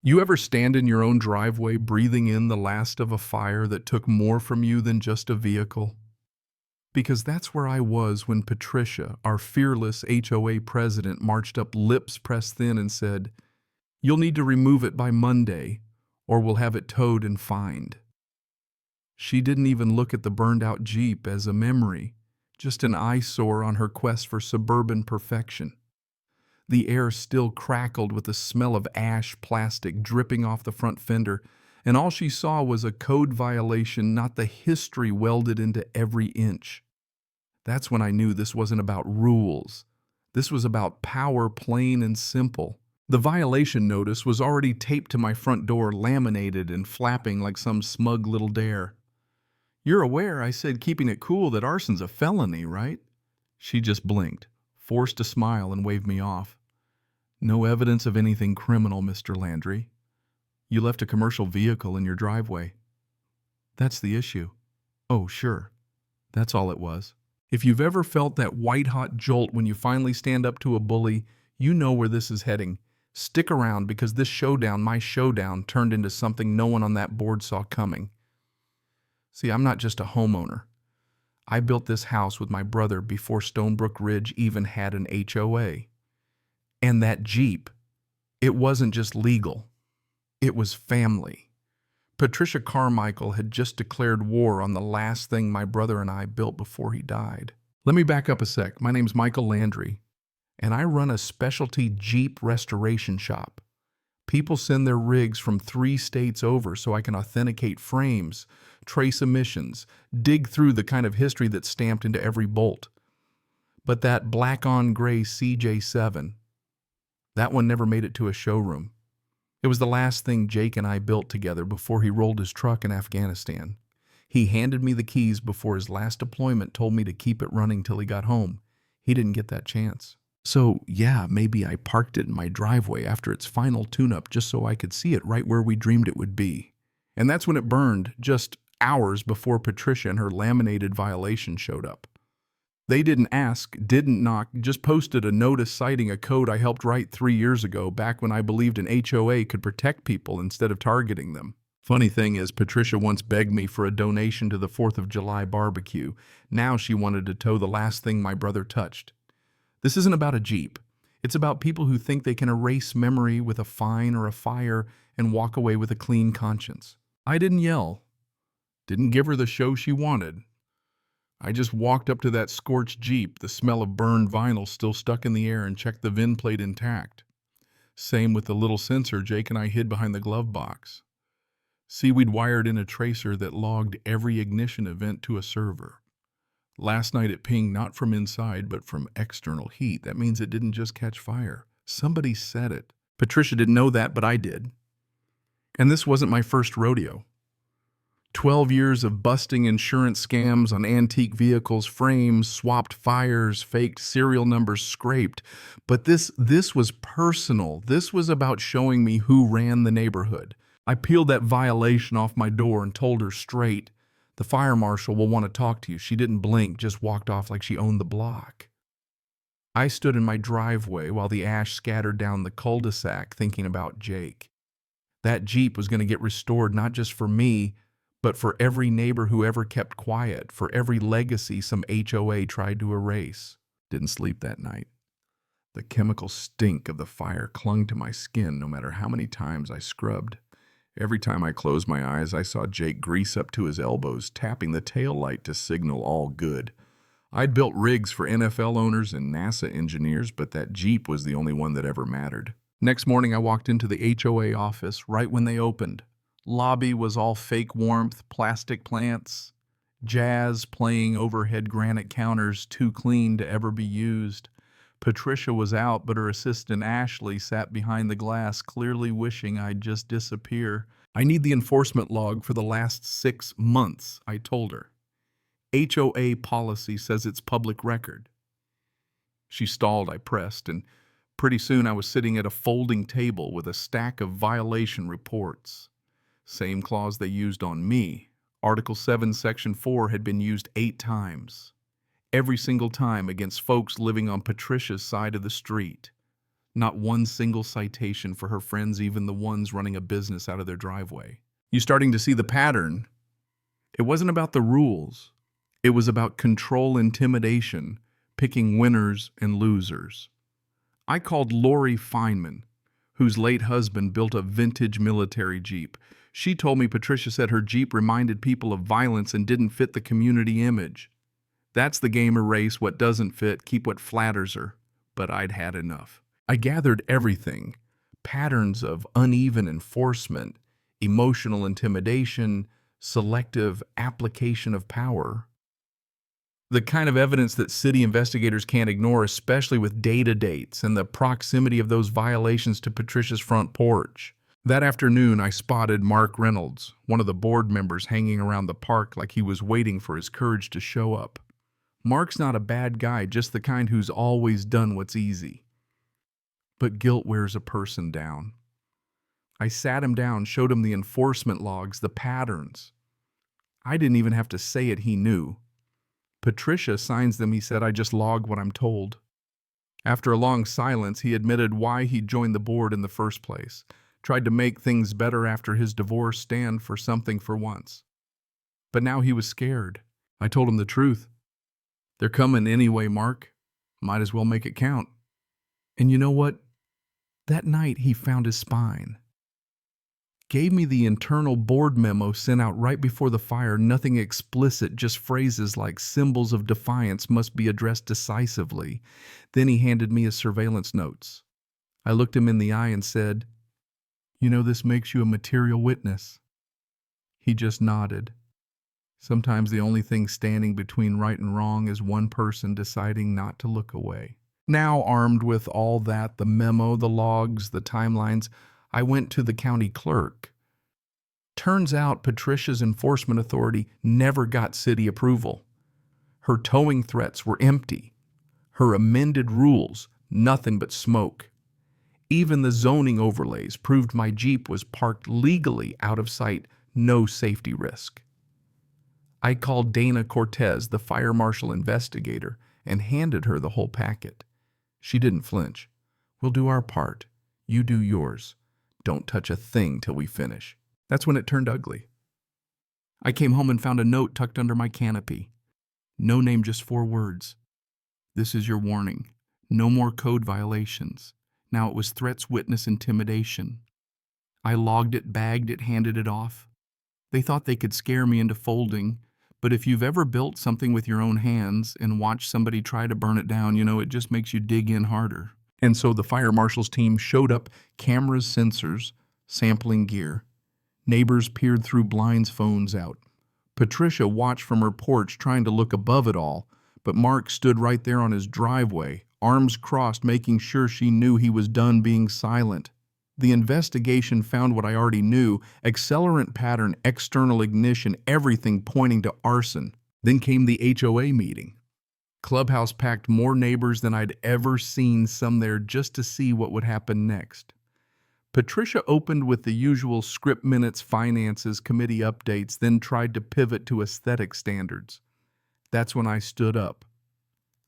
You ever stand in your own driveway breathing in the last of a fire that took more from you than just a vehicle? Because that's where I was when Patricia, our fearless HOA president, marched up lips pressed thin and said, "You'll need to remove it by Monday, or we'll have it towed and fined." She didn't even look at the burned out Jeep as a memory, just an eyesore on her quest for suburban perfection. The air still crackled with the smell of ash plastic dripping off the front fender, and all she saw was a code violation, not the history welded into every inch. That's when I knew this wasn't about rules. This was about power, plain and simple. The violation notice was already taped to my front door, laminated and flapping like some smug little dare. "You're aware," I said, keeping it cool, "that arson's a felony, right?" She just blinked, forced a smile, and waved me off. "No evidence of anything criminal, Mr. Landry. You left a commercial vehicle in your driveway. That's the issue." "Oh, sure." That's all it was. If you've ever felt that white-hot jolt when you finally stand up to a bully, you know where this is heading. Stick around, because this showdown, my showdown, turned into something no one on that board saw coming. See, I'm not just a homeowner. I built this house with my brother before Stonebrook Ridge even had an HOA. And that Jeep, it wasn't just legal. It was family. Patricia Carmichael had just declared war on the last thing my brother and I built before he died. Let me back up a sec. My name's Michael Landry, and I run a specialty Jeep restoration shop. People send their rigs from 3 states over so I can authenticate frames, trace emissions, dig through the kind of history that's stamped into every bolt. But that black-on-gray CJ7, that one never made it to a showroom. It was the last thing Jake and I built together before he rolled his truck in Afghanistan. He handed me the keys before his last deployment, told me to keep it running till he got home. He didn't get that chance. So, yeah, maybe I parked it in my driveway after its final tune-up just so I could see it right where we dreamed it would be. And that's when it burned, just hours before Patricia and her laminated violation showed up. They didn't ask, didn't knock, just posted a notice citing a code I helped write 3 years ago, back when I believed an HOA could protect people instead of targeting them. Funny thing is, Patricia once begged me for a donation to the 4th of July barbecue. Now she wanted to tow the last thing my brother touched. This isn't about a Jeep. It's about people who think they can erase memory with a fine or a fire and walk away with a clean conscience. I didn't yell. Didn't give her the show she wanted. I just walked up to that scorched Jeep, the smell of burned vinyl still stuck in the air, and checked the VIN plate intact. Same with the little sensor Jake and I hid behind the glove box. See, we'd wired in a tracer that logged every ignition event to a server. Last night it pinged not from inside, but from external heat. That means it didn't just catch fire. Somebody set it. Patricia didn't know that, but I did. And this wasn't my first rodeo. 12 years of busting insurance scams on antique vehicles, frames, swapped fires, faked serial numbers, scraped. But this was personal. This was about showing me who ran the neighborhood. I peeled that violation off my door and told her straight, "The fire marshal will want to talk to you." She didn't blink, just walked off like she owned the block. I stood in my driveway while the ash scattered down the cul-de-sac, thinking about Jake. That Jeep was going to get restored, not just for me, but for every neighbor who ever kept quiet, for every legacy some HOA tried to erase. Didn't sleep that night. The chemical stink of the fire clung to my skin no matter how many times I scrubbed. Every time I closed my eyes, I saw Jake grease up to his elbows, tapping the tail light to signal all good. I'd built rigs for NFL owners and NASA engineers, but that Jeep was the only one that ever mattered. Next morning, I walked into the HOA office right when they opened. Lobby was all fake warmth, plastic plants, jazz playing overhead granite counters too clean to ever be used. Patricia was out, but her assistant Ashley sat behind the glass, clearly wishing I'd just disappear. "I need the enforcement log for the last 6 months, I told her. "HOA policy says it's public record." She stalled. I pressed, and pretty soon I was sitting at a folding table with a stack of violation reports. Same clause they used on me. Article 7, Section 4 had been used 8 times. Every single time against folks living on Patricia's side of the street. Not one single citation for her friends, even the ones running a business out of their driveway. You starting to see the pattern? It wasn't about the rules. It was about control, intimidation, picking winners and losers. I called Lori Feynman, whose late husband built a vintage military Jeep. She told me Patricia said her Jeep reminded people of violence and didn't fit the community image. That's the game erase what doesn't fit, keep what flatters her. But I'd had enough. I gathered everything: patterns of uneven enforcement, emotional intimidation, selective application of power. The kind of evidence that city investigators can't ignore, especially with data dates and the proximity of those violations to Patricia's front porch. That afternoon, I spotted Mark Reynolds, one of the board members, hanging around the park like he was waiting for his courage to show up. Mark's not a bad guy, just the kind who's always done what's easy. But guilt wears a person down. I sat him down, showed him the enforcement logs, the patterns. I didn't even have to say it, he knew. Patricia signs them, he said. I just log what I'm told. After a long silence, he admitted why he'd joined the board in the first place. Tried to make things better after his divorce, stand for something for once. But now he was scared. I told him the truth. They're coming anyway, Mark. Might as well make it count. And you know what? That night he found his spine. Gave me the internal board memo sent out right before the fire, nothing explicit, just phrases like symbols of defiance must be addressed decisively. Then he handed me his surveillance notes. I looked him in the eye and said, "You know this makes you a material witness." He just nodded. Sometimes the only thing standing between right and wrong is one person deciding not to look away. Now, armed with all that, the memo, the logs, the timelines, I went to the county clerk. Turns out Patricia's enforcement authority never got city approval. Her towing threats were empty. Her amended rules, nothing but smoke. Even the zoning overlays proved my Jeep was parked legally out of sight, no safety risk. I called Dana Cortez, the fire marshal investigator, and handed her the whole packet. She didn't flinch. "We'll do our part. You do yours. Don't touch a thing till we finish." That's when it turned ugly. I came home and found a note tucked under my canopy. No name, just 4 words. "This is your warning. No more code violations." Now it was threats, witness, intimidation. I logged it, bagged it, handed it off. They thought they could scare me into folding, but if you've ever built something with your own hands and watched somebody try to burn it down, you know, it just makes you dig in harder. And so the fire marshal's team showed up, cameras, sensors, sampling gear. Neighbors peered through blinds, phones out. Patricia watched from her porch, trying to look above it all, but Mark stood right there on his driveway, arms crossed, making sure she knew he was done being silent. The investigation found what I already knew: accelerant pattern, external ignition, everything pointing to arson. Then came the HOA meeting. Clubhouse packed, more neighbors than I'd ever seen, some there just to see what would happen next. Patricia opened with the usual script minutes, finances, committee updates, then tried to pivot to aesthetic standards. That's when I stood up.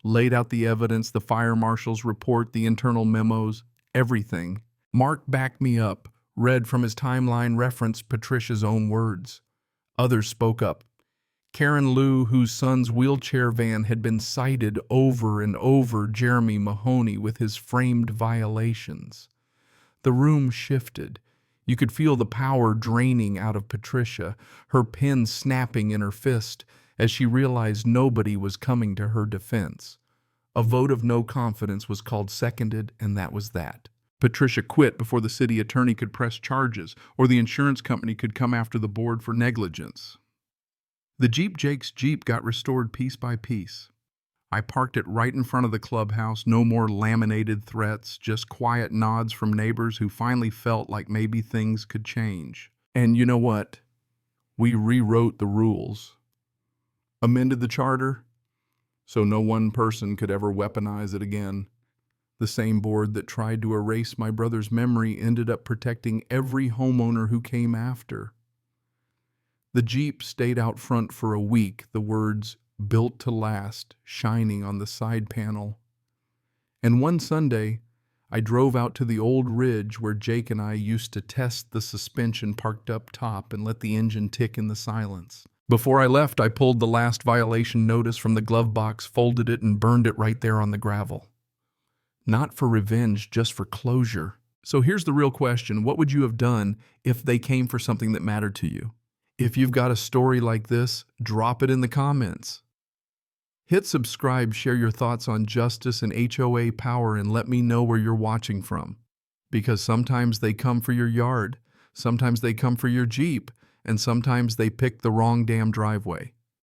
Laid out the evidence, the fire marshal's report, the internal memos, everything. Mark backed me up, read from his timeline, referenced Patricia's own words. Others spoke up. Karen Lou, whose son's wheelchair van had been cited over and over, Jeremy Mahoney with his framed violations. The room shifted. You could feel the power draining out of Patricia, her pen snapping in her fist as she realized nobody was coming to her defense. A vote of no confidence was called, seconded, and that was that. Patricia quit before the city attorney could press charges or the insurance company could come after the board for negligence. The Jake's Jeep got restored piece by piece. I parked it right in front of the clubhouse, no more laminated threats, just quiet nods from neighbors who finally felt like maybe things could change. And you know what? We rewrote the rules. Amended the charter so no one person could ever weaponize it again. The same board that tried to erase my brother's memory ended up protecting every homeowner who came after. The Jeep stayed out front for a week, the words "Built to Last" shining on the side panel. And one Sunday, I drove out to the old ridge where Jake and I used to test the suspension parked up top and let the engine tick in the silence. Before I left, I pulled the last violation notice from the glove box, folded it, and burned it right there on the gravel. Not for revenge, just for closure. So here's the real question. What would you have done if they came for something that mattered to you? If you've got a story like this, drop it in the comments. Hit subscribe, share your thoughts on justice and HOA power, and let me know where you're watching from. Because sometimes they come for your yard, sometimes they come for your Jeep, and sometimes they pick the wrong damn driveway.